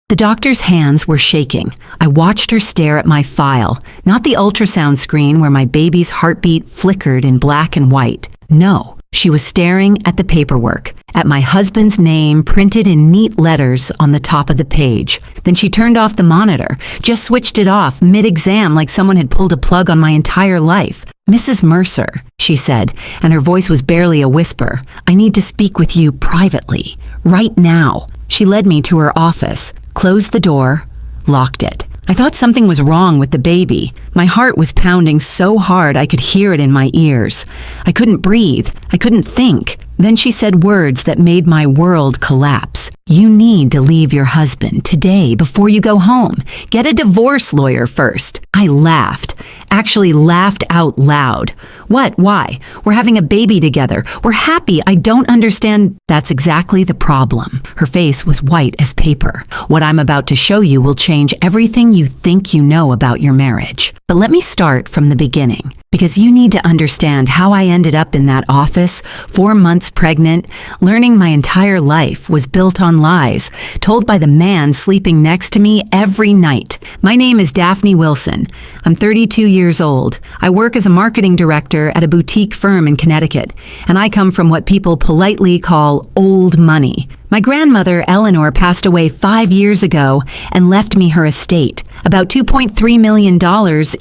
The doctor's hands were shaking. I watched her stare at my file, not the ultrasound screen where my baby's heartbeat flickered in black and white. No, she was staring at the paperwork, at my husband's name printed in neat letters on the top of the page. Then she turned off the monitor, just switched it off mid-exam like someone had pulled a plug on my entire life. "Mrs. Mercer," she said, and her voice was barely a whisper, "I need to speak with you privately, right now." She led me to her office, closed the door, locked it. I thought something was wrong with the baby. My heart was pounding so hard I could hear it in my ears. I couldn't breathe. I couldn't think. Then she said words that made my world collapse. "You need to leave your husband today before you go home. Get a divorce lawyer first." I laughed. Actually laughed out loud. "What? Why? We're having a baby together. We're happy. I don't understand." "That's exactly the problem." Her face was white as paper. "What I'm about to show you will change everything you think you know about your marriage. But let me start from the beginning, because you need to understand how I ended up in that office, 4 months pregnant, learning my entire life was built on lies, told by the man sleeping next to me every night. My name is Daphne Wilson. I'm 32 years old. I work as a marketing director at a boutique firm in Connecticut, and I come from what people politely call old money. My grandmother, Eleanor, passed away 5 years ago and left me her estate, about $2.3 million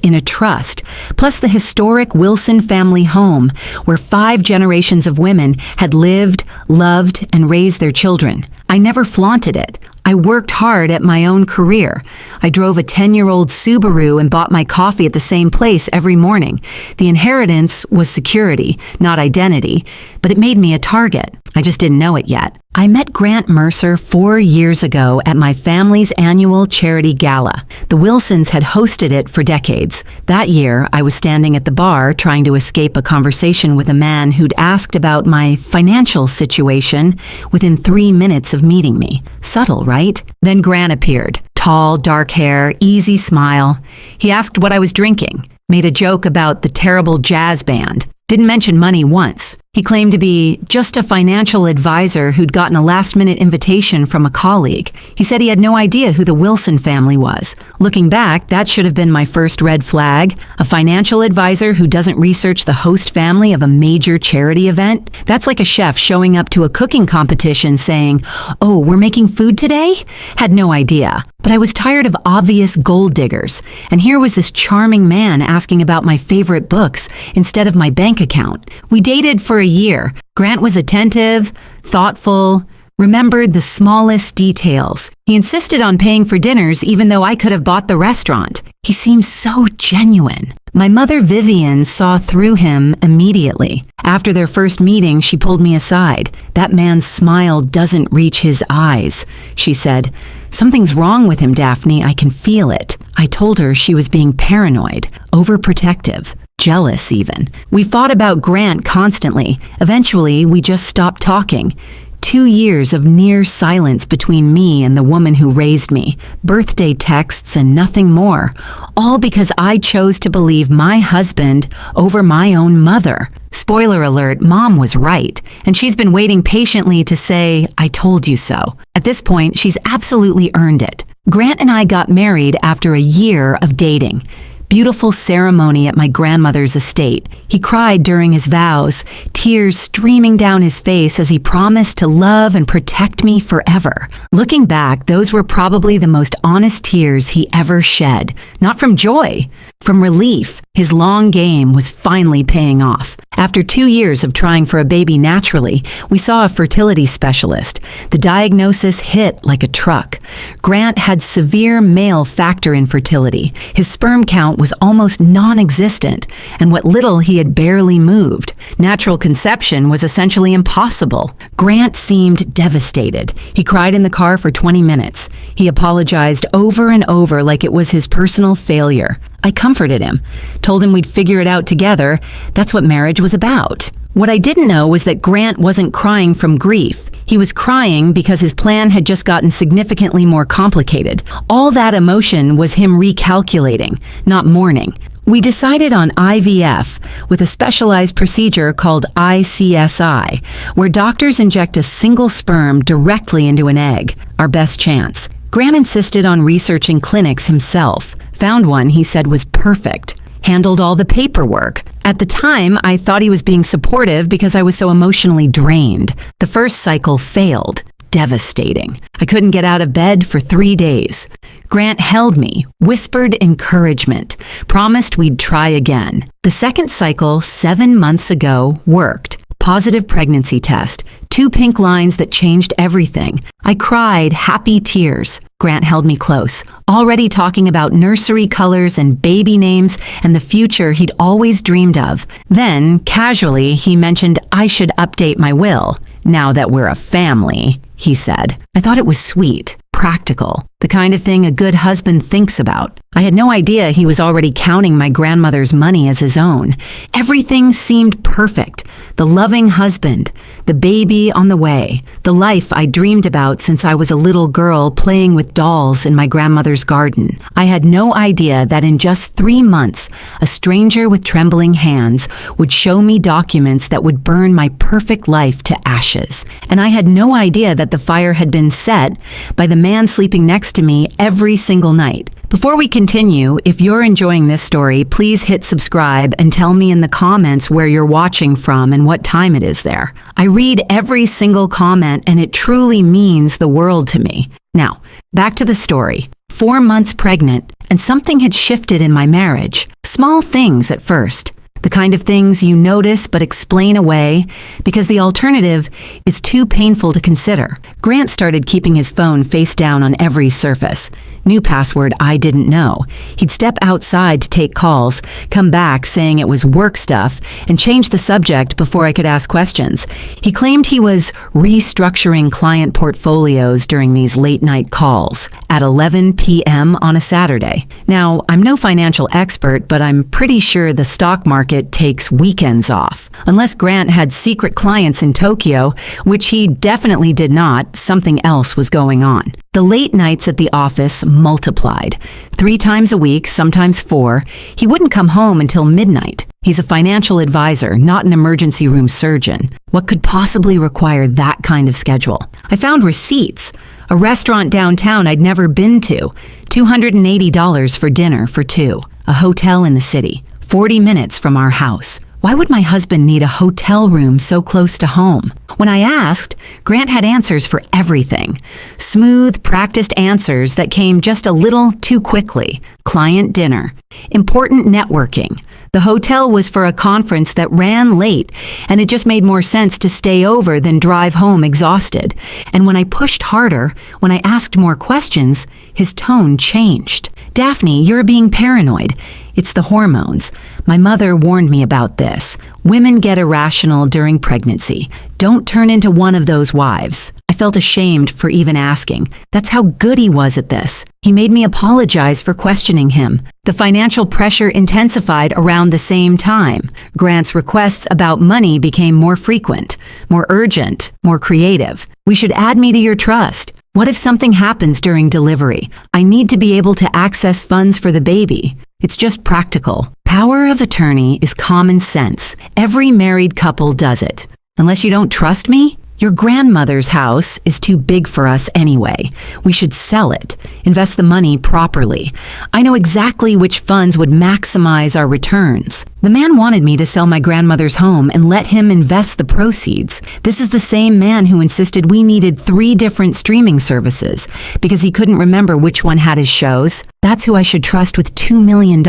in a trust, plus the historic Wilson family home, where 5 generations of women had lived, loved, and raised their children. I never flaunted it. I worked hard at my own career. I drove a 10-year-old Subaru and bought my coffee at the same place every morning. The inheritance was security, not identity, but it made me a target. I just didn't know it yet. I met Grant Mercer 4 years ago at my family's annual charity gala. The Wilsons had hosted it for decades. That year, I was standing at the bar trying to escape a conversation with a man who'd asked about my financial situation within 3 minutes of meeting me. Subtle, right? Then Grant appeared. Tall, dark hair, easy smile. He asked what I was drinking, made a joke about the terrible jazz band. Didn't mention money once. He claimed to be just a financial advisor who'd gotten a last-minute invitation from a colleague. He said he had no idea who the Wilson family was. Looking back, that should have been my first red flag. A financial advisor who doesn't research the host family of a major charity event? That's like a chef showing up to a cooking competition saying, "Oh, we're making food today?" Had no idea. But I was tired of obvious gold diggers. And here was this charming man asking about my favorite books instead of my bank account. We dated for a year. Grant was attentive, thoughtful, remembered the smallest details. He insisted on paying for dinners even though I could have bought the restaurant. He seemed so genuine. My mother Vivian saw through him immediately. After their first meeting, she pulled me aside. "That man's smile doesn't reach his eyes," she said. "Something's wrong with him, Daphne. I can feel it." I told her she was being paranoid, overprotective, jealous even. We fought about Grant constantly. Eventually, we just stopped talking. 2 years of near silence between me and the woman who raised me. Birthday texts and nothing more. All because I chose to believe my husband over my own mother. Spoiler alert, Mom was right, and she's been waiting patiently to say, "I told you so." At this point, she's absolutely earned it. Grant and I got married after a year of dating. Beautiful ceremony at my grandmother's estate. He cried during his vows, tears streaming down his face as he promised to love and protect me forever. Looking back, those were probably the most honest tears he ever shed. Not from joy, from relief. His long game was finally paying off. After 2 years of trying for a baby naturally, we saw a fertility specialist. The diagnosis hit like a truck. Grant had severe male factor infertility. His sperm count was almost non-existent, and what little he had barely moved. Natural conception was essentially impossible. Grant seemed devastated. He cried in the car for 20 minutes. He apologized over and over like it was his personal failure. I comforted him, told him we'd figure it out together. That's what marriage was about. What I didn't know was that Grant wasn't crying from grief. He was crying because his plan had just gotten significantly more complicated. All that emotion was him recalculating, not mourning. We decided on IVF with a specialized procedure called ICSI, where doctors inject a single sperm directly into an egg, our best chance. Grant insisted on researching clinics himself, found one he said was perfect, handled all the paperwork. At the time, I thought he was being supportive because I was so emotionally drained. The first cycle failed. Devastating. I couldn't get out of bed for 3 days. Grant held me, whispered encouragement, promised we'd try again. The second cycle, 7 months ago, worked. Positive pregnancy test, 2 pink lines that changed everything. I cried happy tears. Grant held me close, already talking about nursery colors and baby names and the future he'd always dreamed of. Then, casually, he mentioned I should update my will. Now that we're a family, he said. I thought it was sweet, practical, the kind of thing a good husband thinks about. I had no idea he was already counting my grandmother's money as his own. Everything seemed perfect. The loving husband, the baby on the way, the life I dreamed about since I was a little girl playing with dolls in my grandmother's garden. I had no idea that in just 3 months, a stranger with trembling hands would show me documents that would burn my perfect life to ashes. And I had no idea that the fire had been set by the man sleeping next to me every single night. Before we continue, if you're enjoying this story, please hit subscribe and tell me in the comments where you're watching from and what time it is there. I read every single comment and it truly means the world to me. Now, back to the story. 4 months pregnant and something had shifted in my marriage. Small things at first. The kind of things you notice but explain away because the alternative is too painful to consider. Grant started keeping his phone face down on every surface. New password I didn't know. He'd step outside to take calls, come back saying it was work stuff, and change the subject before I could ask questions. He claimed he was restructuring client portfolios during these late-night calls at 11 p.m. on a Saturday. Now, I'm no financial expert, but I'm pretty sure the stock market takes weekends off. Unless Grant had secret clients in Tokyo, which he definitely did not, something else was going on. The late nights at the office multiplied. 3 times a week, sometimes 4. He wouldn't come home until midnight. He's a financial advisor, not an emergency room surgeon. What could possibly require that kind of schedule? I found receipts. A restaurant downtown I'd never been to. $280 for dinner for 2. A hotel in the city. 40 minutes from our house. Why would my husband need a hotel room so close to home? When I asked, Grant had answers for everything. Smooth, practiced answers that came just a little too quickly. Client dinner. Important networking. The hotel was for a conference that ran late, and it just made more sense to stay over than drive home exhausted. And when I pushed harder, when I asked more questions, his tone changed. Daphne, you're being paranoid. It's the hormones. My mother warned me about this. Women get irrational during pregnancy. Don't turn into one of those wives. I felt ashamed for even asking. That's how good he was at this. He made me apologize for questioning him. The financial pressure intensified around the same time. Grant's requests about money became more frequent, more urgent, more creative. We should add me to your trust. What if something happens during delivery? I need to be able to access funds for the baby. It's just practical. Power of attorney is common sense. Every married couple does it. Unless you don't trust me, your grandmother's house is too big for us anyway. We should sell it, invest the money properly. I know exactly which funds would maximize our returns. The man wanted me to sell my grandmother's home and let him invest the proceeds. This is the same man who insisted we needed 3 different streaming services because he couldn't remember which one had his shows. That's who I should trust with $2 million.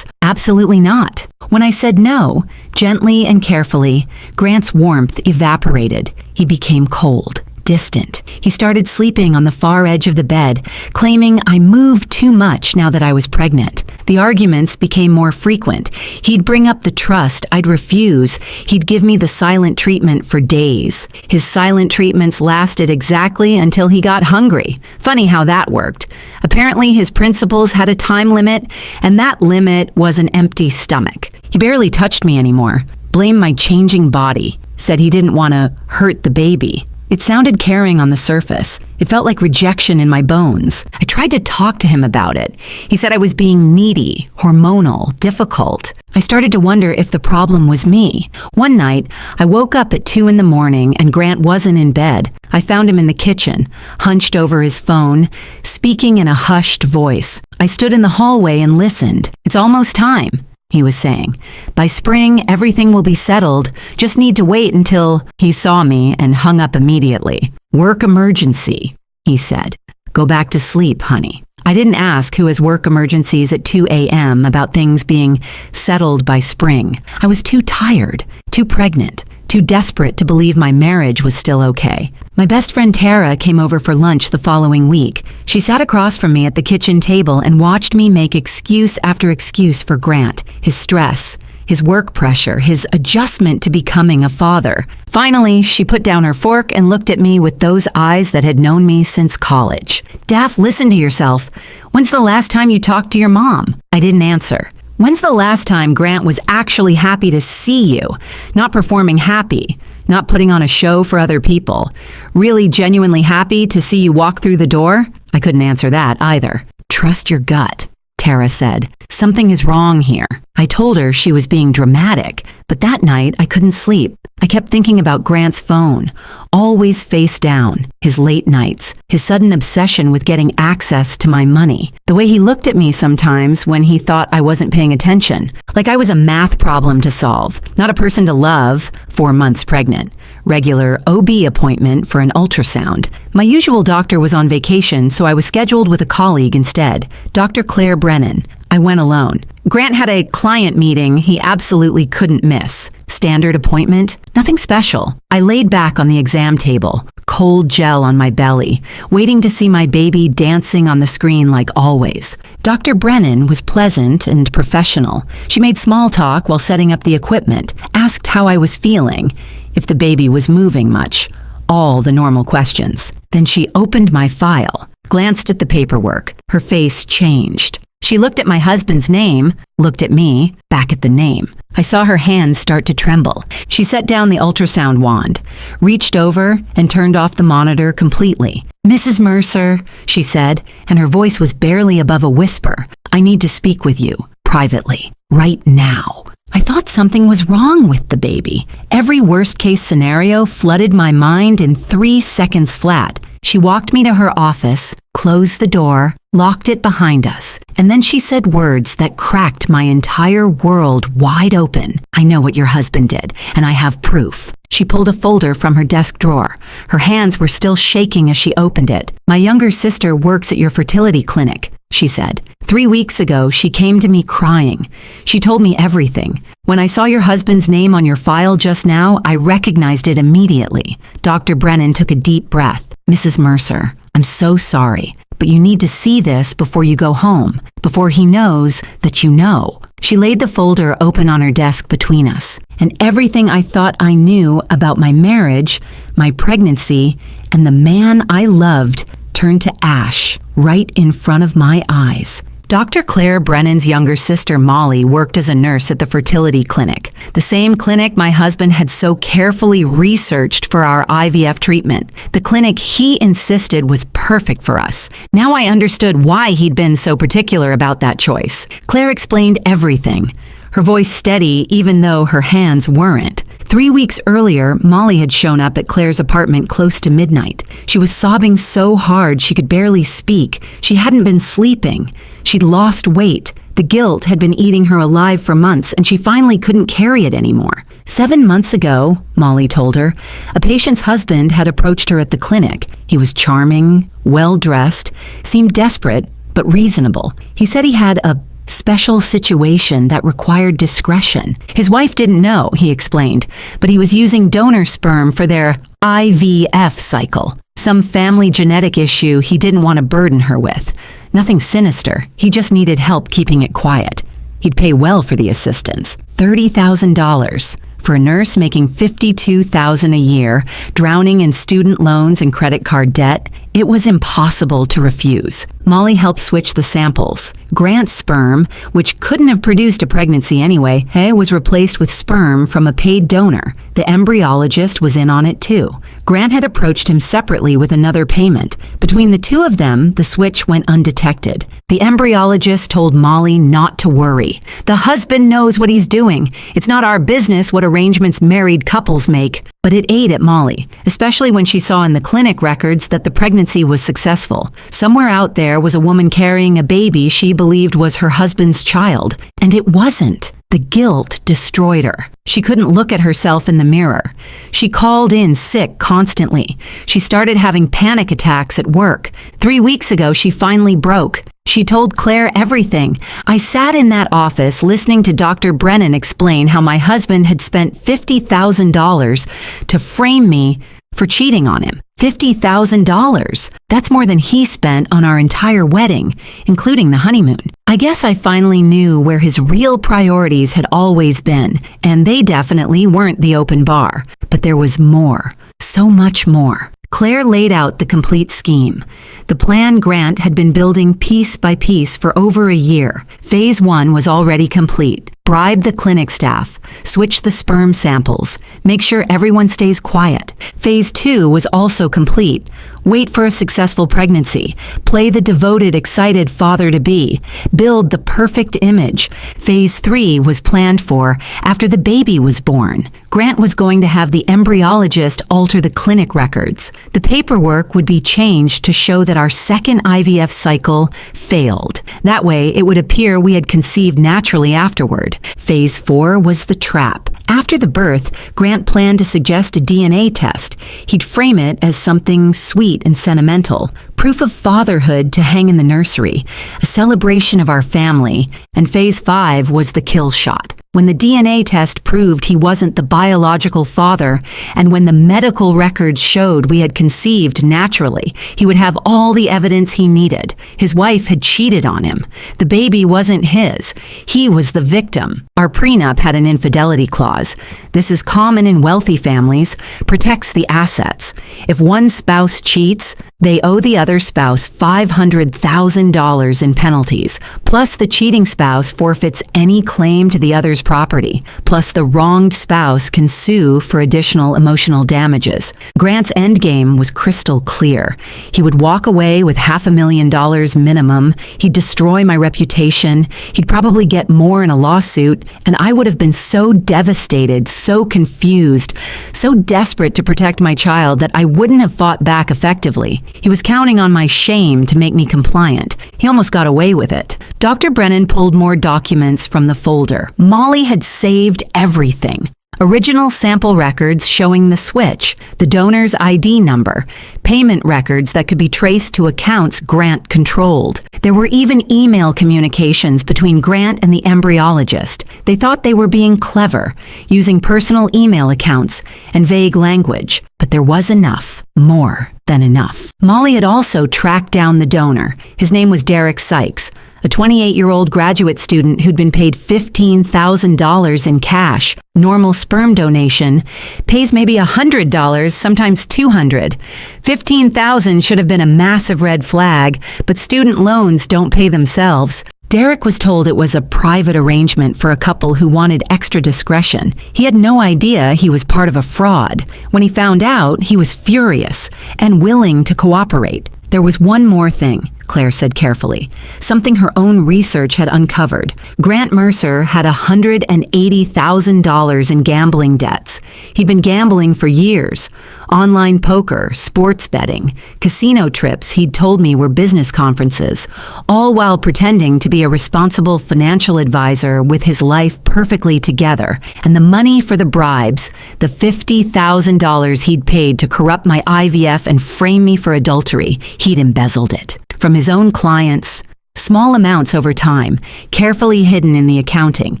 Absolutely not. When I said no, gently and carefully, Grant's warmth evaporated. He became cold, distant. He started sleeping on the far edge of the bed, claiming I moved too much now that I was pregnant. The arguments became more frequent. He'd bring up the trust I'd refuse. He'd give me the silent treatment for days. His silent treatments lasted exactly until he got hungry. Funny how that worked. Apparently his principles had a time limit, and that limit was an empty stomach. He barely touched me anymore. Blamed my changing body. Said he didn't want to hurt the baby. It sounded caring on the surface. It felt like rejection in my bones. I tried to talk to him about it. He said I was being needy, hormonal, difficult. I started to wonder if the problem was me. One night, I woke up at 2 a.m. and Grant wasn't in bed. I found him in the kitchen, hunched over his phone, speaking in a hushed voice. I stood in the hallway and listened. "It's almost time," he was saying. "By spring, everything will be settled. Just need to wait until—" He saw me and hung up immediately. "Work emergency," he said. "Go back to sleep, honey." I didn't ask who has work emergencies at 2 a.m. about things being settled by spring. I was too tired, too pregnant, too desperate to believe my marriage was still okay. My best friend Tara came over for lunch the following week. She sat across from me at the kitchen table and watched me make excuse after excuse for Grant, his stress, his work pressure, his adjustment to becoming a father. Finally, she put down her fork and looked at me with those eyes that had known me since college. "Daff, listen to yourself. When's the last time you talked to your mom?" I didn't answer. "When's the last time Grant was actually happy to see you? Not performing happy, not putting on a show for other people. Really genuinely happy to see you walk through the door?" I couldn't answer that either. "Trust your gut," Tara said. "Something is wrong here." I told her she was being dramatic, but that night I couldn't sleep. I kept thinking about Grant's phone, always face down, his late nights, his sudden obsession with getting access to my money, the way he looked at me sometimes when he thought I wasn't paying attention, like I was a math problem to solve, not a person to love, 4 months pregnant. Regular OB appointment for an ultrasound. My usual doctor was on vacation, so I was scheduled with a colleague instead, Dr. Claire Brennan. I went alone. Grant had a client meeting he absolutely couldn't miss. Standard appointment, nothing special. I laid back on the exam table, cold gel on my belly, waiting to see my baby dancing on the screen like always. Dr. Brennan was pleasant and professional. She made small talk while setting up the equipment, asked how I was feeling, if the baby was moving much. All the normal questions. Then she opened my file, glanced at the paperwork. Her face changed. She looked at my husband's name, looked at me, back at the name. I saw her hands start to tremble. She set down the ultrasound wand, reached over and turned off the monitor completely. "Mrs. Mercer," she said, and her voice was barely above a whisper. "I need to speak with you, privately, right now." I thought something was wrong with the baby. Every worst-case scenario flooded my mind in 3 seconds flat. She walked me to her office, closed the door, locked it behind us, and then she said words that cracked my entire world wide open. "I know what your husband did, and I have proof." She pulled a folder from her desk drawer. Her hands were still shaking as she opened it. "My younger sister works at your fertility clinic," she said. 3 weeks ago, she came to me crying. She told me everything. When I saw your husband's name on your file just now, I recognized it immediately. Dr. Brennan took a deep breath. "Mrs. Mercer, I'm so sorry, but you need to see this before you go home, before he knows that you know." She laid the folder open on her desk between us, and everything I thought I knew about my marriage, my pregnancy, and the man I loved turned to ash right in front of my eyes. Dr. Claire Brennan's younger sister, Molly, worked as a nurse at the fertility clinic, the same clinic my husband had so carefully researched for our IVF treatment. The clinic he insisted was perfect for us. Now I understood why he'd been so particular about that choice. Claire explained everything, her voice steady even though her hands weren't. 3 weeks earlier, Molly had shown up at Claire's apartment close to midnight. She was sobbing so hard she could barely speak. She hadn't been sleeping. She'd lost weight. The guilt had been eating her alive for months, and she finally couldn't carry it anymore. 7 months ago, Molly told her, a patient's husband had approached her at the clinic. He was charming, well-dressed, seemed desperate, but reasonable. He said he had a special situation that required discretion. His wife didn't know, he explained, but he was using donor sperm for their IVF cycle. Some family genetic issue he didn't want to burden her with. Nothing sinister, he just needed help keeping it quiet. He'd pay well for the assistance, $30,000. For a nurse making $52,000 a year, drowning in student loans and credit card debt, It was impossible to refuse. Molly helped switch the samples. Grant's sperm, which couldn't have produced a pregnancy anyway, was replaced with sperm from a paid donor. The embryologist was in on it too. Grant had approached him separately with another payment. Between the two of them, the switch went undetected. The embryologist told Molly not to worry. The husband knows what he's doing. It's not our business what arrangements married couples make. But it ate at Molly, especially when she saw in the clinic records that the pregnancy was successful. Somewhere out there was a woman carrying a baby she believed was her husband's child, and it wasn't. The guilt destroyed her. She couldn't look at herself in the mirror. She called in sick constantly. She started having panic attacks at work. 3 weeks ago, she finally broke. She told Claire everything. I sat in that office listening to Dr. Brennan explain how my husband had spent $50,000 to frame me for cheating on him. $50,000. That's more than he spent on our entire wedding, including the honeymoon. I guess I finally knew where his real priorities had always been, and they definitely weren't the open bar. But there was more, so much more. Claire laid out the complete scheme. The plan Grant had been building piece by piece for over a year. Phase 1 was already complete. Bribe the clinic staff, switch the sperm samples, make sure everyone stays quiet. Phase 2 was also complete. Wait for a successful pregnancy, play the devoted, excited father-to-be, build the perfect image. Phase 3 was planned for after the baby was born. Grant was going to have the embryologist alter the clinic records. The paperwork would be changed to show that our second IVF cycle failed. That way, it would appear we had conceived naturally afterward. Phase 4 was the trap. After the birth, Grant planned to suggest a DNA test. He'd frame it as something sweet and sentimental, proof of fatherhood to hang in the nursery, a celebration of our family. And Phase 5 was the kill shot. When the DNA test proved he wasn't the biological father, and when the medical records showed we had conceived naturally, he would have all the evidence he needed. His wife had cheated on him. The baby wasn't his. He was the victim. Our prenup had an infidelity clause. This is common in wealthy families, protects the assets. If one spouse cheats, they owe the other spouse $500,000 in penalties, plus the cheating spouse forfeits any claim to the other's property, plus the wronged spouse can sue for additional emotional damages. Grant's endgame was crystal clear. He would walk away with $500,000 minimum, he'd destroy my reputation, he'd probably get more in a lawsuit, and I would have been so devastated, so confused, so desperate to protect my child that I wouldn't have fought back effectively. He was counting on my shame to make me compliant. He almost got away with it. Dr. Brennan pulled more documents from the folder. Molly had saved everything. Original sample records showing the switch, the donor's ID number, payment records that could be traced to accounts Grant controlled. There were even email communications between Grant and the embryologist. They thought they were being clever, using personal email accounts and vague language. But there was enough, more than enough. Molly had also tracked down the donor. His name was Derek Sykes, a 28-year-old graduate student who'd been paid $15,000 in cash. Normal sperm donation pays maybe $100, sometimes $200. $15,000 should have been a massive red flag, but student loans don't pay themselves. Derek was told it was a private arrangement for a couple who wanted extra discretion. He had no idea he was part of a fraud. When he found out, he was furious and willing to cooperate. There was one more thing, Claire said carefully, something her own research had uncovered. Grant Mercer had $180,000 in gambling debts. He'd been gambling for years. Online poker, sports betting, casino trips he'd told me were business conferences, all while pretending to be a responsible financial advisor with his life perfectly together. And the money for the bribes, the $50,000 he'd paid to corrupt my IVF and frame me for adultery, he'd embezzled it. From his own clients, small amounts over time, carefully hidden in the accounting.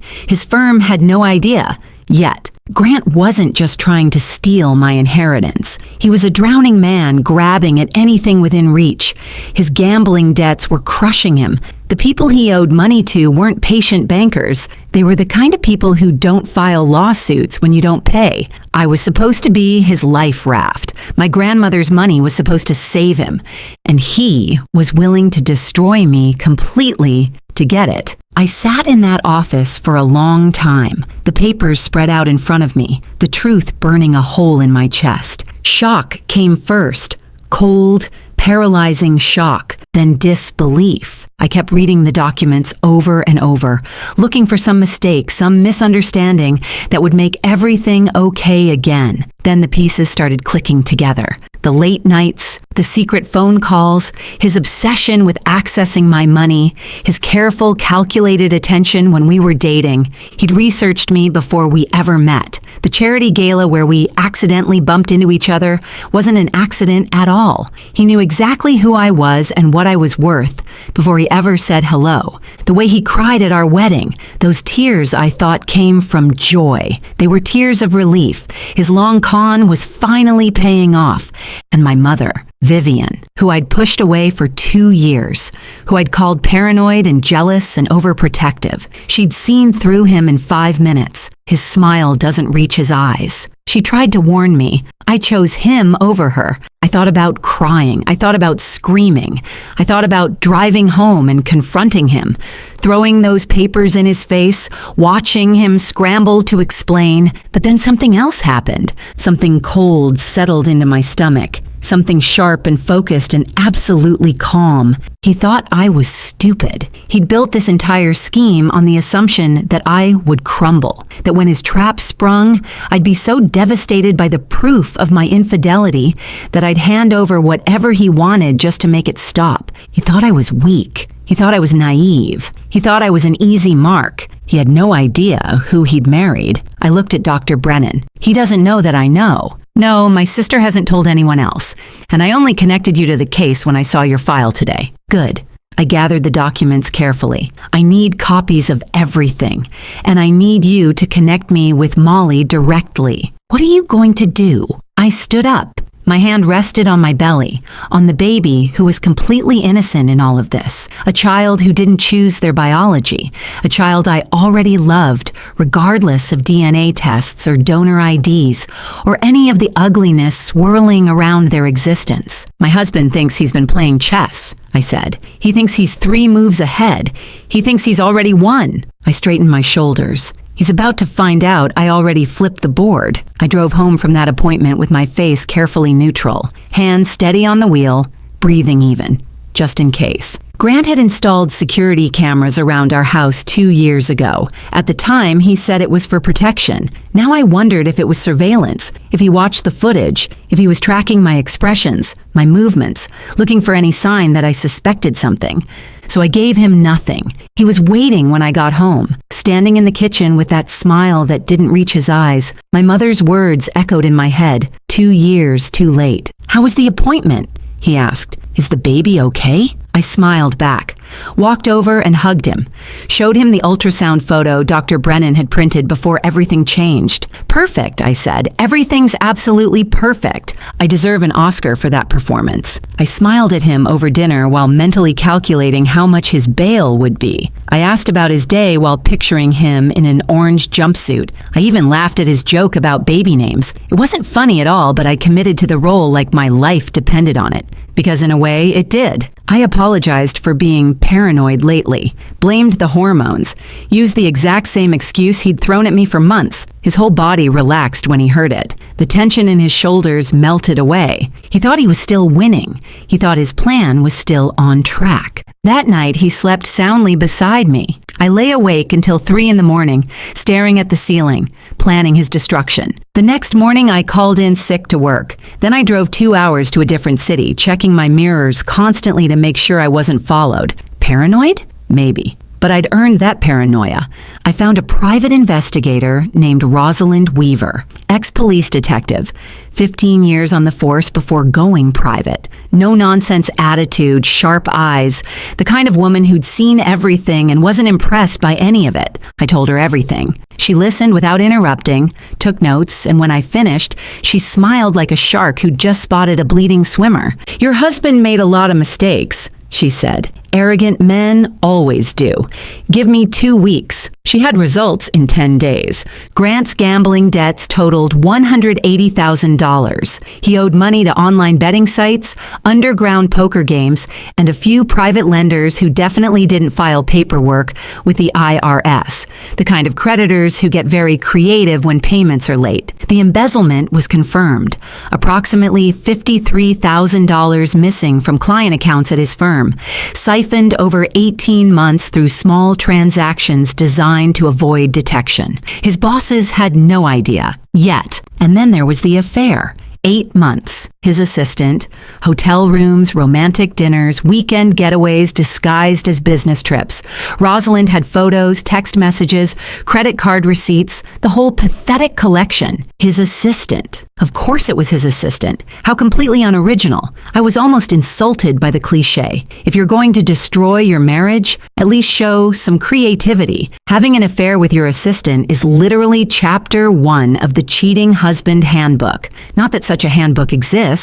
His firm had no idea, yet. Grant wasn't just trying to steal my inheritance. He was a drowning man grabbing at anything within reach. His gambling debts were crushing him. The people he owed money to weren't patient bankers. They were the kind of people who don't file lawsuits when you don't pay. I was supposed to be his life raft. My grandmother's money was supposed to save him, and he was willing to destroy me completely to get it. I sat in that office for a long time, the papers spread out in front of me, the truth burning a hole in my chest. Shock came first, cold, paralyzing shock, then disbelief. I kept reading the documents over and over, looking for some mistake, some misunderstanding that would make everything okay again. Then the pieces started clicking together. The late nights, the secret phone calls, his obsession with accessing my money, his careful, calculated attention when we were dating. He'd researched me before we ever met. The charity gala where we accidentally bumped into each other wasn't an accident at all. He knew exactly who I was and what I was worth before he ever said hello. The way he cried at our wedding, those tears I thought came from joy. They were tears of relief. His long con was finally paying off. And my mother, Vivian, who I'd pushed away for 2 years, who I'd called paranoid and jealous and overprotective. She'd seen through him in 5 minutes. His smile doesn't reach his eyes. She tried to warn me. I chose him over her. I thought about crying. I thought about screaming. I thought about driving home and confronting him, throwing those papers in his face, watching him scramble to explain. But then something else happened. Something cold settled into my stomach. Something sharp and focused and absolutely calm. He thought I was stupid. He'd built this entire scheme on the assumption that I would crumble, that when his trap sprung, I'd be so devastated by the proof of my infidelity that I'd hand over whatever he wanted just to make it stop. He thought I was weak. He thought I was naive. He thought I was an easy mark. He had no idea who he'd married. I looked at Dr. Brennan. He doesn't know that I know. No, my sister hasn't told anyone else, and I only connected you to the case when I saw your file today. Good. I gathered the documents carefully. I need copies of everything, and I need you to connect me with Molly directly. What are you going to do? I stood up. My hand rested on my belly, on the baby who was completely innocent in all of this, a child who didn't choose their biology, a child I already loved, regardless of DNA tests or donor IDs, or any of the ugliness swirling around their existence. My husband thinks he's been playing chess, I said. He thinks he's 3 moves ahead. He thinks he's already won. I straightened my shoulders. He's about to find out I already flipped the board. I drove home from that appointment with my face carefully neutral, hands steady on the wheel, breathing even, just in case. Grant had installed security cameras around our house 2 years ago. At the time, he said it was for protection. Now I wondered if it was surveillance, if he watched the footage, if he was tracking my expressions, my movements, looking for any sign that I suspected something. So I gave him nothing. He was waiting when I got home, standing in the kitchen with that smile that didn't reach his eyes. My mother's words echoed in my head, 2 years too late. "How was the appointment?" he asked. "Is the baby okay?" I smiled back, walked over and hugged him, showed him the ultrasound photo Dr. Brennan had printed before everything changed. "Perfect," I said. "Everything's absolutely perfect. I deserve an Oscar for that performance." I smiled at him over dinner while mentally calculating how much his bail would be. I asked about his day while picturing him in an orange jumpsuit. I even laughed at his joke about baby names. It wasn't funny at all, but I committed to the role like my life depended on it. Because in a way, it did. I apologized for being paranoid lately, blamed the hormones, used the exact same excuse he'd thrown at me for months. His whole body relaxed when he heard it. The tension in his shoulders melted away. He thought he was still winning. He thought his plan was still on track. That night, he slept soundly beside me. I lay awake until 3 in the morning, staring at the ceiling, planning his destruction. The next morning, I called in sick to work. Then I drove 2 hours to a different city, checking my mirrors constantly to make sure I wasn't followed. Paranoid? Maybe. But I'd earned that paranoia. I found a private investigator named Rosalind Weaver, ex-police detective, 15 years on the force before going private. No-nonsense attitude, sharp eyes, the kind of woman who'd seen everything and wasn't impressed by any of it. I told her everything. She listened without interrupting, took notes, and when I finished, she smiled like a shark who'd just spotted a bleeding swimmer. "Your husband made a lot of mistakes," she said. Arrogant men always do. Give me 2 weeks. She had results in 10 days. Grant's gambling debts totaled $180,000. He owed money to online betting sites, underground poker games, and a few private lenders who definitely didn't file paperwork with the IRS, the kind of creditors who get very creative when payments are late. The embezzlement was confirmed. Approximately $53,000 missing from client accounts at his firm, siphoned over 18 months through small transactions designed to avoid detection. His bosses had no idea, yet. And then there was the affair. 8 months. His assistant, hotel rooms, romantic dinners, weekend getaways disguised as business trips. Rosalind had photos, text messages, credit card receipts, the whole pathetic collection. His assistant. Of course it was his assistant. How completely unoriginal. I was almost insulted by the cliche. If you're going to destroy your marriage, at least show some creativity. Having an affair with your assistant is literally chapter 1 of the Cheating Husband Handbook. Not that such a handbook exists,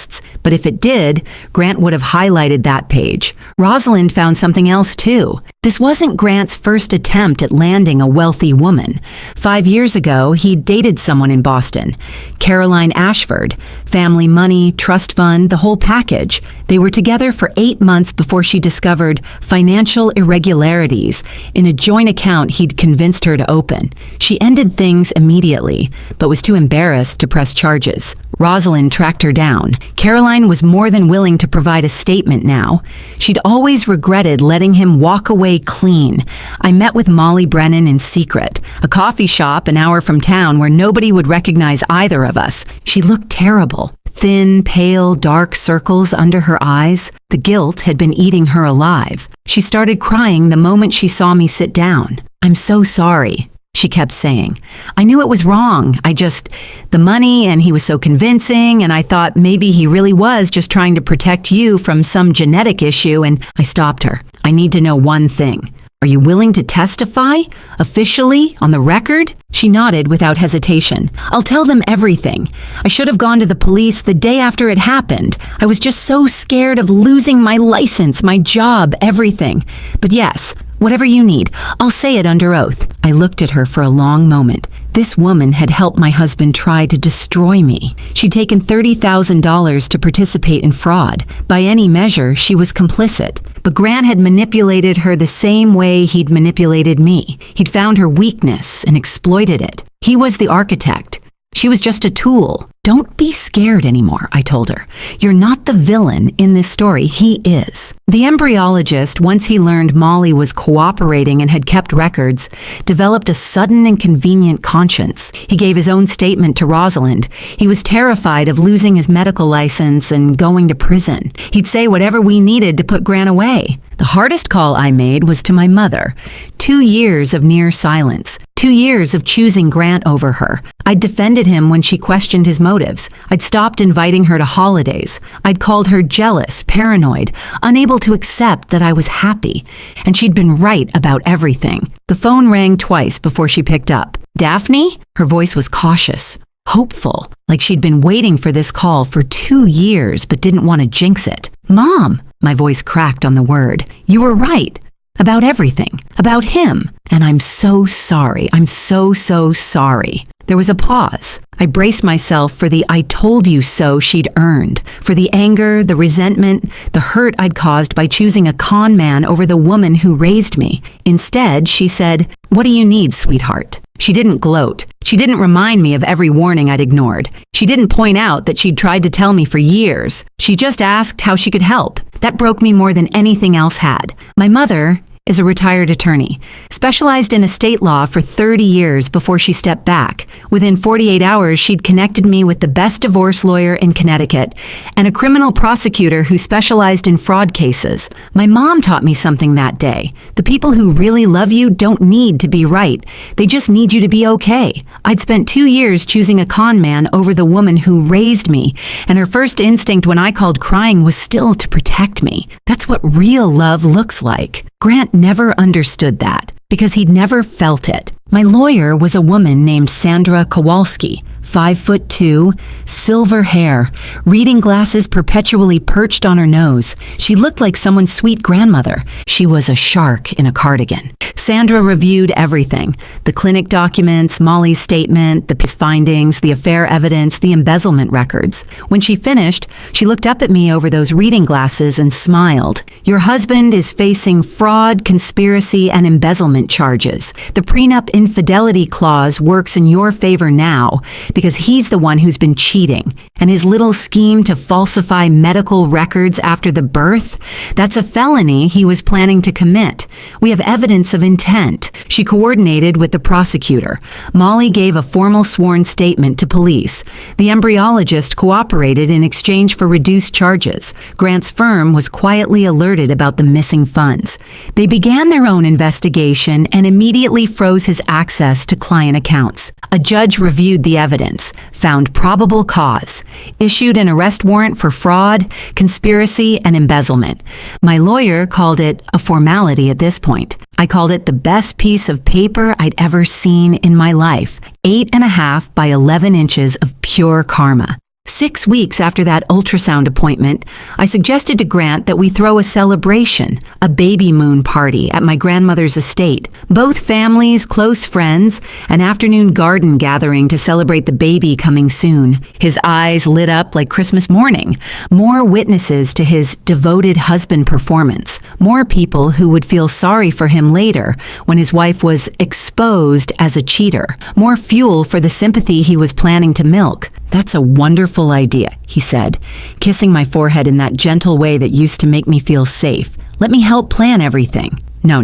but if it did, Grant would have highlighted that page. Rosalind found something else too. This wasn't Grant's first attempt at landing a wealthy woman. 5 years ago, he dated someone in Boston, Caroline Ashford. Family money, trust fund, the whole package. They were together for 8 months before she discovered financial irregularities in a joint account he'd convinced her to open. She ended things immediately, but was too embarrassed to press charges. Rosalind tracked her down. Caroline was more than willing to provide a statement now. She'd always regretted letting him walk away clean. I met with Molly Brennan in secret, a coffee shop an hour from town where nobody would recognize either of us. She looked terrible. Thin, pale, dark circles under her eyes. The guilt had been eating her alive. She started crying the moment she saw me sit down. "I'm so sorry," she kept saying. "I knew it was wrong. The money, and he was so convincing, and I thought maybe he really was just trying to protect you from some genetic issue," and I stopped her. "I need to know one thing. Are you willing to testify? Officially? On the record?" She nodded without hesitation. "I'll tell them everything. I should have gone to the police the day after it happened. I was just so scared of losing my license, my job, everything. But yes, whatever you need, I'll say it under oath." I looked at her for a long moment. This woman had helped my husband try to destroy me. She'd taken $30,000 to participate in fraud. By any measure, she was complicit. But Grant had manipulated her the same way he'd manipulated me. He'd found her weakness and exploited it. He was the architect. She was just a tool. "Don't be scared anymore," I told her. "You're not the villain in this story. He is." The embryologist, once he learned Molly was cooperating and had kept records, developed a sudden and convenient conscience. He gave his own statement to Rosalind. He was terrified of losing his medical license and going to prison. He'd say whatever we needed to put Grant away. The hardest call I made was to my mother. 2 years of near silence. 2 years of choosing Grant over her. I'd defended him when she questioned his motives. I'd stopped inviting her to holidays. I'd called her jealous, paranoid, unable to accept that I was happy. And she'd been right about everything. The phone rang twice before she picked up. "Daphne?" Her voice was cautious, hopeful, like she'd been waiting for this call for 2 years but didn't want to jinx it. "Mom!" My voice cracked on the word. "You were right. About everything. About him. And I'm so sorry. I'm so sorry." There was a pause. I braced myself for the "I told you so" she'd earned, for the anger, the resentment, the hurt I'd caused by choosing a con man over the woman who raised me. Instead, she said, "What do you need, sweetheart?" She didn't gloat. She didn't remind me of every warning I'd ignored. She didn't point out that she'd tried to tell me for years. She just asked how she could help. That broke me more than anything else had. My mother is a retired attorney, specialized in estate law for 30 years before she stepped back. Within 48 hours, she'd connected me with the best divorce lawyer in Connecticut and a criminal prosecutor who specialized in fraud cases. My mom taught me something that day. The people who really love you don't need to be right. They just need you to be okay. I'd spent 2 years choosing a con man over the woman who raised me, and her first instinct when I called crying was still to protect me. That's what real love looks like. Grant never understood that because he'd never felt it. My lawyer was a woman named Sandra Kowalski, 5'2", silver hair, reading glasses perpetually perched on her nose. She looked like someone's sweet grandmother. She was a shark in a cardigan. Sandra reviewed everything: the clinic documents, Molly's statement, the findings, the affair evidence, the embezzlement records. When she finished, she looked up at me over those reading glasses and smiled. "Your husband is facing fraud, conspiracy, and embezzlement charges. The prenup infidelity clause works in your favor now because he's the one who's been cheating. And his little scheme to falsify medical records after the birth? That's a felony he was planning to commit. We have evidence of intent." She coordinated with the prosecutor. Molly gave a formal sworn statement to police. The embryologist cooperated in exchange for reduced charges. Grant's firm was quietly alerted about the missing funds. They began their own investigation and immediately froze his access to client accounts. A judge reviewed the evidence, found probable cause, issued an arrest warrant for fraud, conspiracy, and embezzlement. My lawyer called it a formality at this point. I called it the best piece of paper I'd ever seen in my life. 8.5 by 11 inches of pure karma. 6 weeks after that ultrasound appointment, I suggested to Grant that we throw a celebration, a baby moon party at my grandmother's estate. Both families, close friends, an afternoon garden gathering to celebrate the baby coming soon. His eyes lit up like Christmas morning. More witnesses to his devoted husband performance. More people who would feel sorry for him later when his wife was exposed as a cheater. More fuel for the sympathy he was planning to milk. "That's a wonderful idea," he said, kissing my forehead in that gentle way that used to make me feel safe. "Let me help plan everything." No.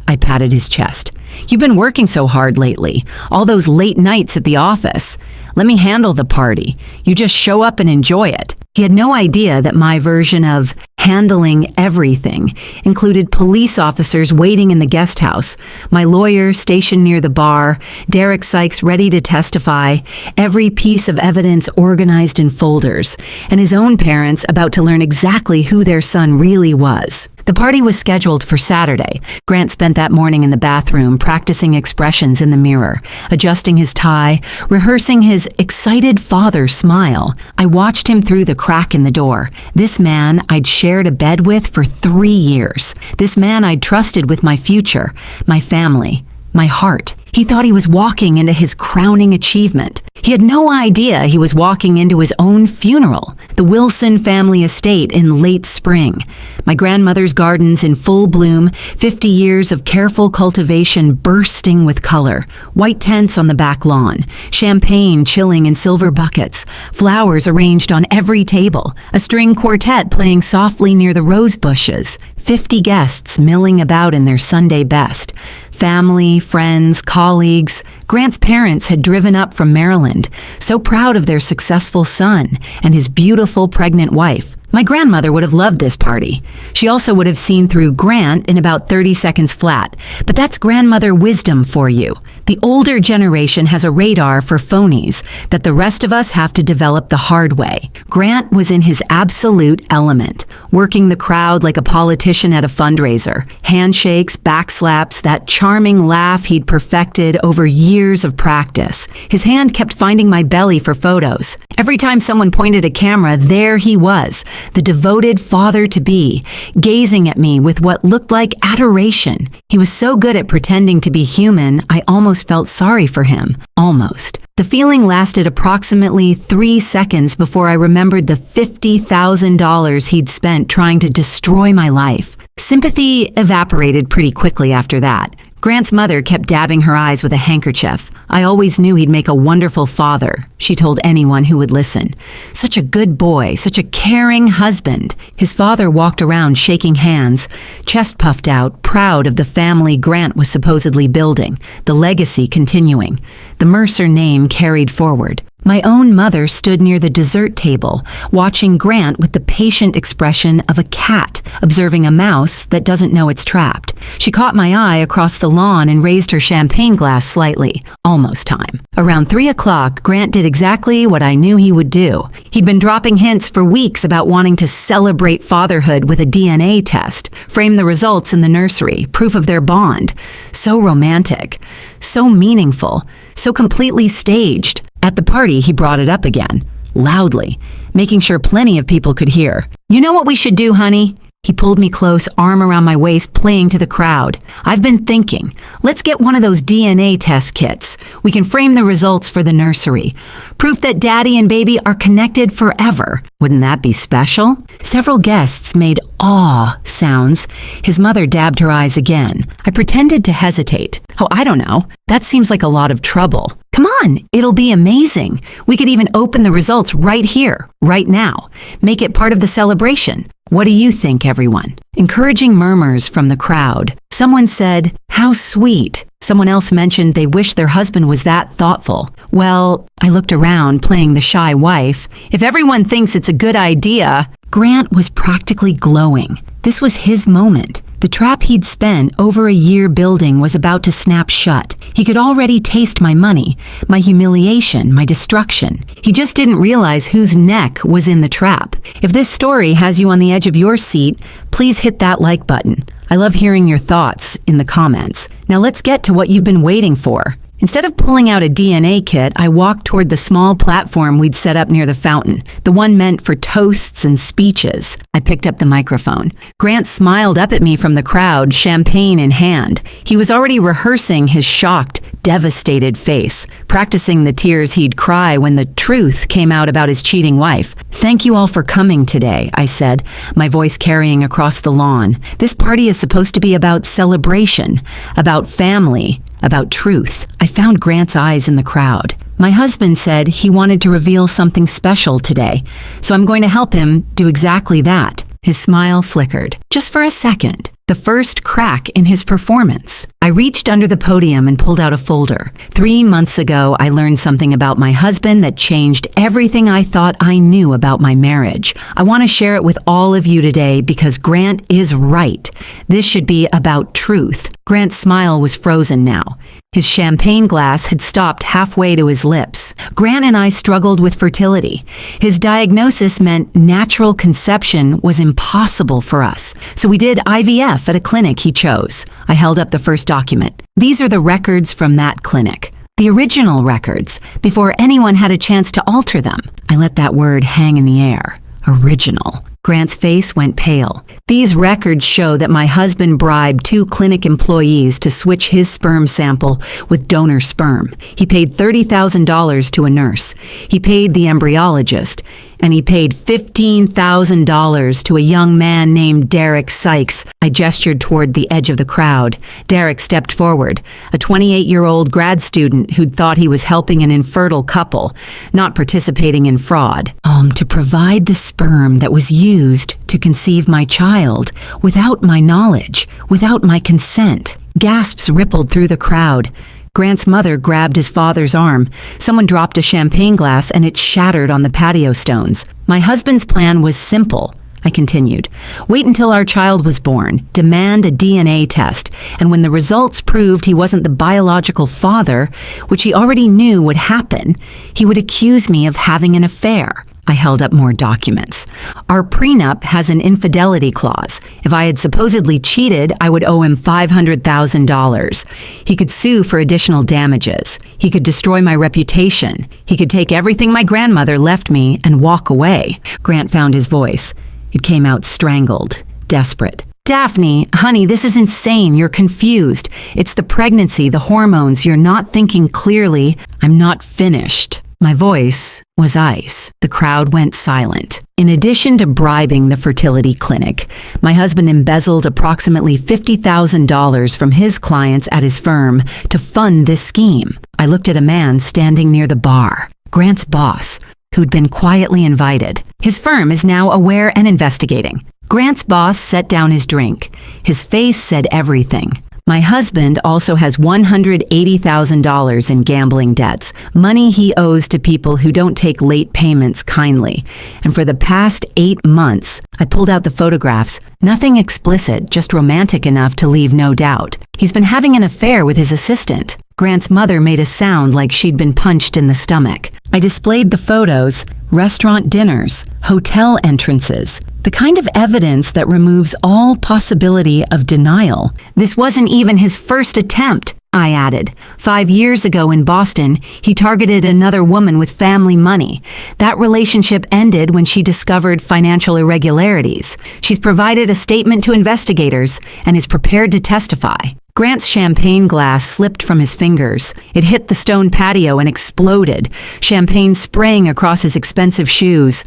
I patted his chest. "You've been working so hard lately. All those late nights at the office. Let me handle the party. You just show up and enjoy it." He had no idea that my version of handling everything included police officers waiting in the guest house, my lawyer stationed near the bar, Derek Sykes ready to testify, every piece of evidence organized in folders, and his own parents about to learn exactly who their son really was. The party was scheduled for Saturday. Grant spent that morning in the bathroom practicing expressions in the mirror, adjusting his tie, rehearsing his excited father smile. I watched him through the crack in the door. This man I'd shared a bed with for 3 years. This man I'd trusted with my future, my family, my heart. He thought he was walking into his crowning achievement. He had no idea he was walking into his own funeral, the Wilson family estate in late spring. My grandmother's gardens in full bloom, 50 years of careful cultivation bursting with color, white tents on the back lawn, champagne chilling in silver buckets, flowers arranged on every table, a string quartet playing softly near the rose bushes, 50 guests milling about in their Sunday best. Family, friends, colleagues. Grant's parents had driven up from Maryland, so proud of their successful son and his beautiful pregnant wife. My grandmother would have loved this party. She also would have seen through Grant in about 30 seconds flat. But that's grandmother wisdom for you. The older generation has a radar for phonies that the rest of us have to develop the hard way. Grant was in his absolute element, working the crowd like a politician at a fundraiser. Handshakes, backslaps, that charming laugh he'd perfected over years of practice. His hand kept finding my belly for photos. Every time someone pointed a camera, there he was, the devoted father-to-be, gazing at me with what looked like adoration. He was so good at pretending to be human, I almost felt sorry for him. Almost. The feeling lasted approximately 3 seconds before I remembered the $50,000 he'd spent trying to destroy my life. Sympathy evaporated pretty quickly after that. Grant's mother kept dabbing her eyes with a handkerchief. "I always knew he'd make a wonderful father," she told anyone who would listen. "Such a good boy, such a caring husband." His father walked around shaking hands, chest puffed out, proud of the family Grant was supposedly building, the legacy continuing. The Mercer name carried forward. My own mother stood near the dessert table, watching Grant with the patient expression of a cat observing a mouse that doesn't know it's trapped. She caught my eye across the lawn and raised her champagne glass slightly. Almost time. Around 3 o'clock, Grant did exactly what I knew he would do. He'd been dropping hints for weeks about wanting to celebrate fatherhood with a DNA test, frame the results in the nursery, proof of their bond. So romantic, so meaningful, so completely staged. At the party, he brought it up again, loudly, making sure plenty of people could hear. "You know what we should do, honey?" He pulled me close, arm around my waist, playing to the crowd. "I've been thinking. Let's get one of those DNA test kits. We can frame the results for the nursery. Proof that daddy and baby are connected forever. Wouldn't that be special?" Several guests made awe sounds. His mother dabbed her eyes again. I pretended to hesitate. "Oh, I don't know. That seems like a lot of trouble." "Come on, it'll be amazing. We could even open the results right here, right now. Make it part of the celebration. What do you think, everyone?" Encouraging murmurs from the crowd. Someone said, "How sweet." Someone else mentioned they wished their husband was that thoughtful. Well, I looked around, playing the shy wife. If everyone thinks it's a good idea... Grant was practically glowing. This was his moment. The trap he'd spent over a year building was about to snap shut. He could already taste my money, my humiliation, my destruction. He just didn't realize whose neck was in the trap. If this story has you on the edge of your seat, please hit that like button. I love hearing your thoughts in the comments. Now let's get to what you've been waiting for. Instead of pulling out a DNA kit, I walked toward the small platform we'd set up near the fountain, the one meant for toasts and speeches. I picked up the microphone. Grant smiled up at me from the crowd, champagne in hand. He was already rehearsing his shocked, devastated face, practicing the tears he'd cry when the truth came out about his cheating wife. "Thank you all for coming today," I said, my voice carrying across the lawn. "This party is supposed to be about celebration, about family, about truth." I found Grant's eyes in the crowd. "My husband said he wanted to reveal something special today, so I'm going to help him do exactly that." His smile flickered, just for a second. The first crack in his performance. I reached under the podium and pulled out a folder. 3 months ago, I learned something about my husband that changed everything I thought I knew about my marriage. I want to share it with all of you today because Grant is right. This should be about truth. Grant's smile was frozen now. His champagne glass had stopped halfway to his lips. Grant and I struggled with fertility. His diagnosis meant natural conception was impossible for us. So we did IVF at a clinic he chose. I held up the first document. These are the records from that clinic. The original records, before anyone had a chance to alter them. I let that word hang in the air. Original. Grant's face went pale. These records show that my husband bribed 2 clinic employees to switch his sperm sample with donor sperm. He paid $30,000 to a nurse. He paid the embryologist. And he paid $15,000 to a young man named Derek Sykes. I gestured toward the edge of the crowd. Derek stepped forward, a 28-year-old grad student who'd thought he was helping an infertile couple, not participating in fraud. To provide the sperm that was used to conceive my child without my knowledge, without my consent. Gasps rippled through the crowd. Grant's mother grabbed his father's arm. Someone dropped a champagne glass and it shattered on the patio stones. My husband's plan was simple, I continued. Wait until our child was born, demand a DNA test, and when the results proved he wasn't the biological father, which he already knew would happen, he would accuse me of having an affair. I held up more documents. Our prenup has an infidelity clause. If I had supposedly cheated, I would owe him $500,000. He could sue for additional damages. He could destroy my reputation. He could take everything my grandmother left me and walk away. Grant found his voice. It came out strangled, desperate. "Daphne, honey, this is insane. You're confused. It's the pregnancy, the hormones. You're not thinking clearly. I'm not finished." My voice was ice. The crowd went silent. In addition to bribing the fertility clinic, my husband embezzled approximately $50,000 from his clients at his firm to fund this scheme. I looked at a man standing near the bar, Grant's boss, who'd been quietly invited. His firm is now aware and investigating. Grant's boss set down his drink. His face said everything. My husband also has $180,000 in gambling debts, money he owes to people who don't take late payments kindly. And for the past 8 months, I pulled out the photographs. Nothing explicit, just romantic enough to leave no doubt. He's been having an affair with his assistant. Grant's mother made a sound like she'd been punched in the stomach. I displayed the photos, restaurant dinners, hotel entrances, the kind of evidence that removes all possibility of denial. This wasn't even his first attempt, I added. 5 years ago in Boston, he targeted another woman with family money. That relationship ended when she discovered financial irregularities. She's provided a statement to investigators and is prepared to testify. Grant's champagne glass slipped from his fingers. It hit the stone patio and exploded, champagne spraying across his expensive shoes.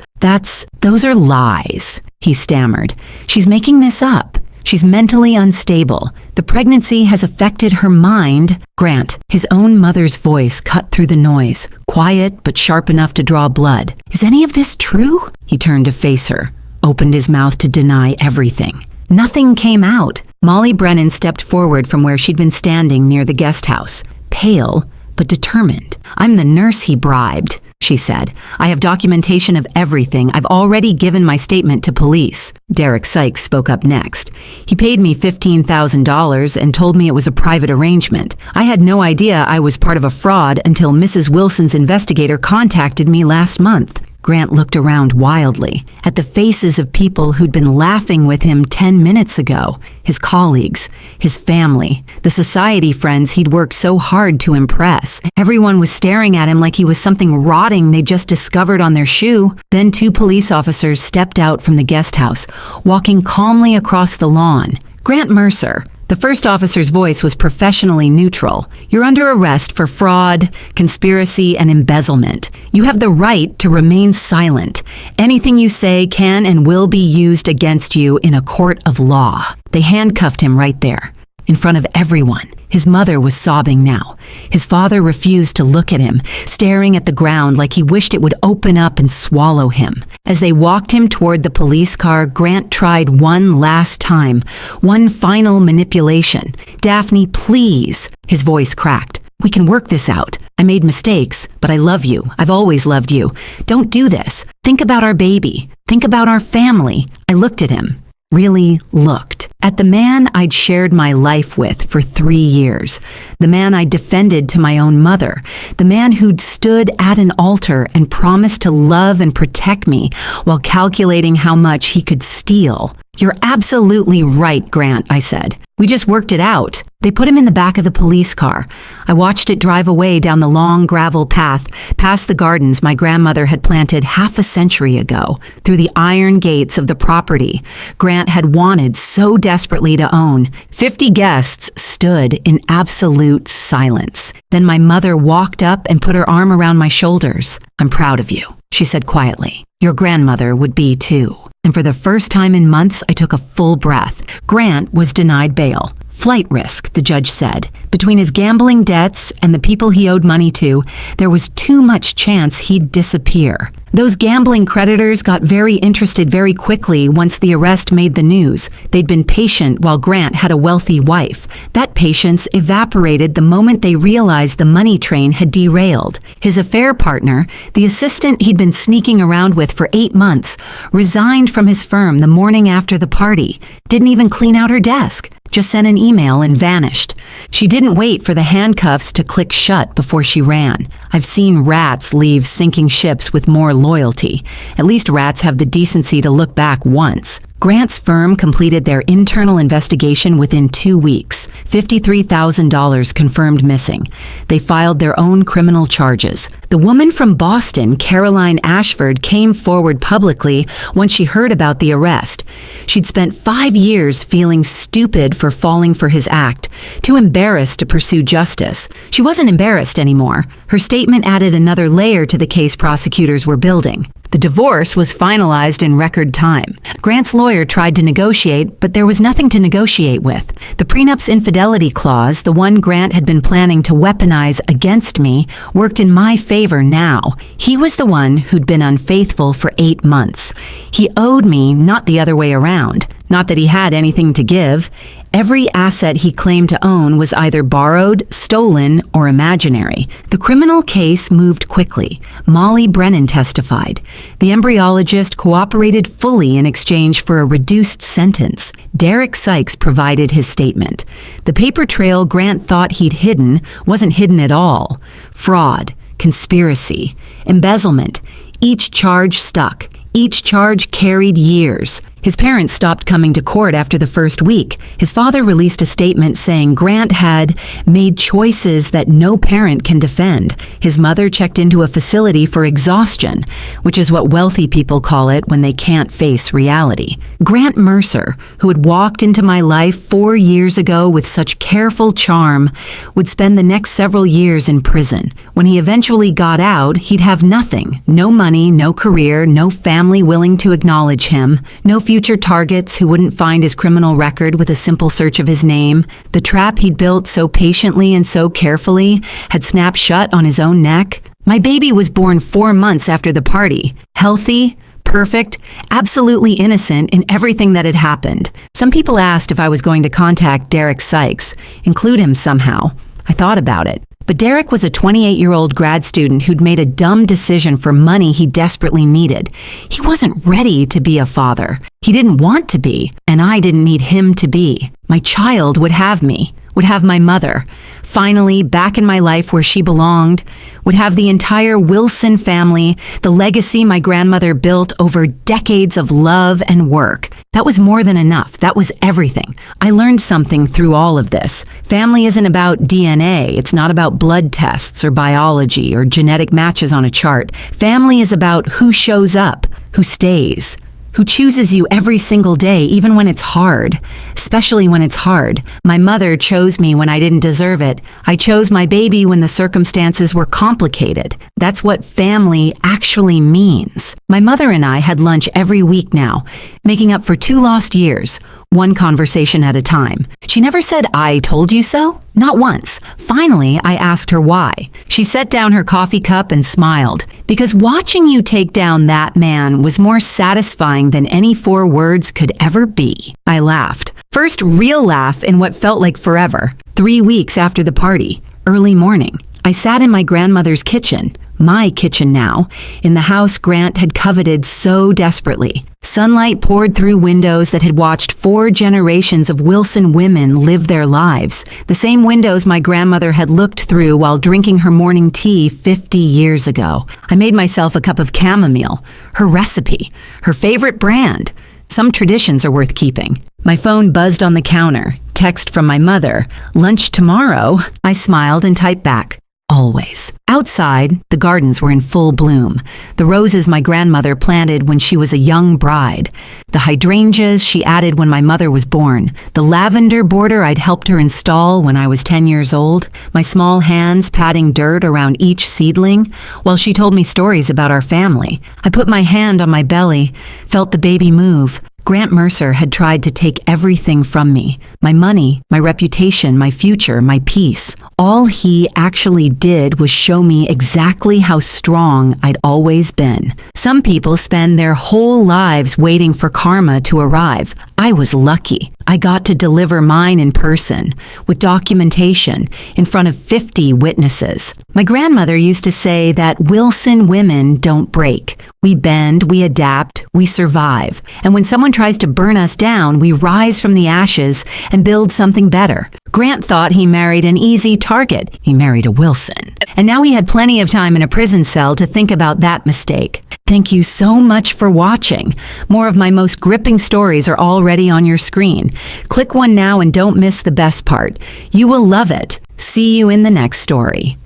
Those are lies, he stammered. She's making this up. She's mentally unstable. The pregnancy has affected her mind. Grant, his own mother's voice cut through the noise, quiet but sharp enough to draw blood. Is any of this true? He turned to face her, opened his mouth to deny everything. Nothing came out. Molly Brennan stepped forward from where she'd been standing near the guest house, pale but determined. I'm the nurse he bribed, she said. I have documentation of everything. I've already given my statement to police. Derek Sykes spoke up next. He paid me $15,000 and told me it was a private arrangement. I had no idea I was part of a fraud until Mrs. Wilson's investigator contacted me last month. Grant looked around wildly, at the faces of people who'd been laughing with him 10 minutes ago, his colleagues, his family, the society friends he'd worked so hard to impress. Everyone was staring at him like he was something rotting they'd just discovered on their shoe. Then 2 police officers stepped out from the guest house, walking calmly across the lawn. Grant Mercer. The first officer's voice was professionally neutral. You're under arrest for fraud, conspiracy, and embezzlement. You have the right to remain silent. Anything you say can and will be used against you in a court of law. They handcuffed him right there, in front of everyone. His mother was sobbing now. His father refused to look at him, staring at the ground like he wished it would open up and swallow him. As they walked him toward the police car, Grant tried one last time, one final manipulation. Daphne, please. His voice cracked. We can work this out. I made mistakes, but I love you. I've always loved you. Don't do this. Think about our baby. Think about our family. I looked at him. Really looked at the man I'd shared my life with for 3 years, the man I defended to my own mother, the man who'd stood at an altar and promised to love and protect me while calculating how much he could steal. You're absolutely right, Grant, I said. We just worked it out. They put him in the back of the police car. I watched it drive away down the long gravel path, past the gardens my grandmother had planted half a century ago, through the iron gates of the property Grant had wanted so desperately to own. 50 guests stood in absolute silence. Then my mother walked up and put her arm around my shoulders. I'm proud of you, she said quietly. Your grandmother would be too. And for the first time in months, I took a full breath. Grant was denied bail. Flight risk, the judge said. Between his gambling debts and the people he owed money to, there was too much chance he'd disappear. Those gambling creditors got very interested very quickly once the arrest made the news. They'd been patient while Grant had a wealthy wife. That patience evaporated the moment they realized the money train had derailed. His affair partner, the assistant he'd been sneaking around with for 8 months, resigned from his firm the morning after the party. Didn't even clean out her desk. Just sent an email and vanished. She didn't wait for the handcuffs to click shut before she ran. I've seen rats leave sinking ships with more loyalty. At least rats have the decency to look back once. Grant's firm completed their internal investigation within 2 weeks. $53,000 confirmed missing. They filed their own criminal charges. The woman from Boston, Caroline Ashford, came forward publicly once she heard about the arrest. She'd spent 5 years feeling stupid for falling for his act, too embarrassed to pursue justice. She wasn't embarrassed anymore. Her statement added another layer to the case prosecutors were building. The divorce was finalized in record time. Grant's lawyer tried to negotiate, but there was nothing to negotiate with. The prenup's infidelity clause, the one Grant had been planning to weaponize against me, worked in my favor now. He was the one who'd been unfaithful for 8 months. He owed me, not the other way around. Not that he had anything to give. Every asset he claimed to own was either borrowed, stolen, or imaginary. The criminal case moved quickly. Molly Brennan testified. The embryologist cooperated fully in exchange for a reduced sentence. Derek Sykes provided his statement. The paper trail Grant thought he'd hidden wasn't hidden at all. Fraud, conspiracy, embezzlement. Each charge stuck. Each charge carried years. His parents stopped coming to court after the first week. His father released a statement saying Grant had made choices that no parent can defend. His mother checked into a facility for exhaustion, which is what wealthy people call it when they can't face reality. Grant Mercer, who had walked into my life 4 years ago with such careful charm, would spend the next several years in prison. When he eventually got out, he'd have nothing. No money, no career, no family willing to acknowledge him, no future targets who wouldn't find his criminal record with a simple search of his name. The trap he'd built so patiently and so carefully had snapped shut on his own neck. My baby was born 4 months after the party, healthy, perfect, absolutely innocent in everything that had happened. Some people asked if I was going to contact Derek Sykes, include him somehow. I thought about it. But Derek was a 28-year-old grad student who'd made a dumb decision for money he desperately needed. He wasn't ready to be a father. He didn't want to be, and I didn't need him to be. My child would have me, would have my mother, finally back in my life where she belonged, would have the entire Wilson family, the legacy my grandmother built over decades of love and work. That was more than enough. That was everything. I learned something through all of this. Family isn't about DNA. It's not about blood tests or biology or genetic matches on a chart. Family is about who shows up, who stays, who chooses you every single day, even when it's hard, especially when it's hard. My mother chose me when I didn't deserve it. I chose my baby when the circumstances were complicated. That's what family actually means. My mother and I had lunch every week now, making up for 2 lost years, one conversation at a time. She never said, "I told you so." Not once. Finally, I asked her why. She set down her coffee cup and smiled. Because watching you take down that man was more satisfying than any 4 words could ever be. I laughed. First real laugh in what felt like forever. 3 weeks after the party. Early morning. I sat in my grandmother's kitchen. My kitchen now, in the house Grant had coveted so desperately. Sunlight poured through windows that had watched 4 generations of Wilson women live their lives. The same windows my grandmother had looked through while drinking her morning tea 50 years ago. I made myself a cup of chamomile, her recipe, her favorite brand. Some traditions are worth keeping. My phone buzzed on the counter. Text from my mother. "Lunch tomorrow?" I smiled and typed back. Always. Outside, the gardens were in full bloom. The roses my grandmother planted when she was a young bride. The hydrangeas she added when my mother was born. The lavender border I'd helped her install when I was 10 years old. My small hands patting dirt around each seedling while she told me stories about our family. I put my hand on my belly, felt the baby move. Grant Mercer had tried to take everything from me. My money, my reputation, my future, my peace. All he actually did was show me exactly how strong I'd always been. Some people spend their whole lives waiting for karma to arrive. I was lucky. I got to deliver mine in person, with documentation, in front of 50 witnesses. My grandmother used to say that Wilson women don't break. We bend, we adapt, we survive. And when someone tries to burn us down, we rise from the ashes and build something better. Grant thought he married an easy target. He married a Wilson. And now he had plenty of time in a prison cell to think about that mistake. Thank you so much for watching. More of my most gripping stories are already on your screen. Click one now and don't miss the best part. You will love it. See you in the next story.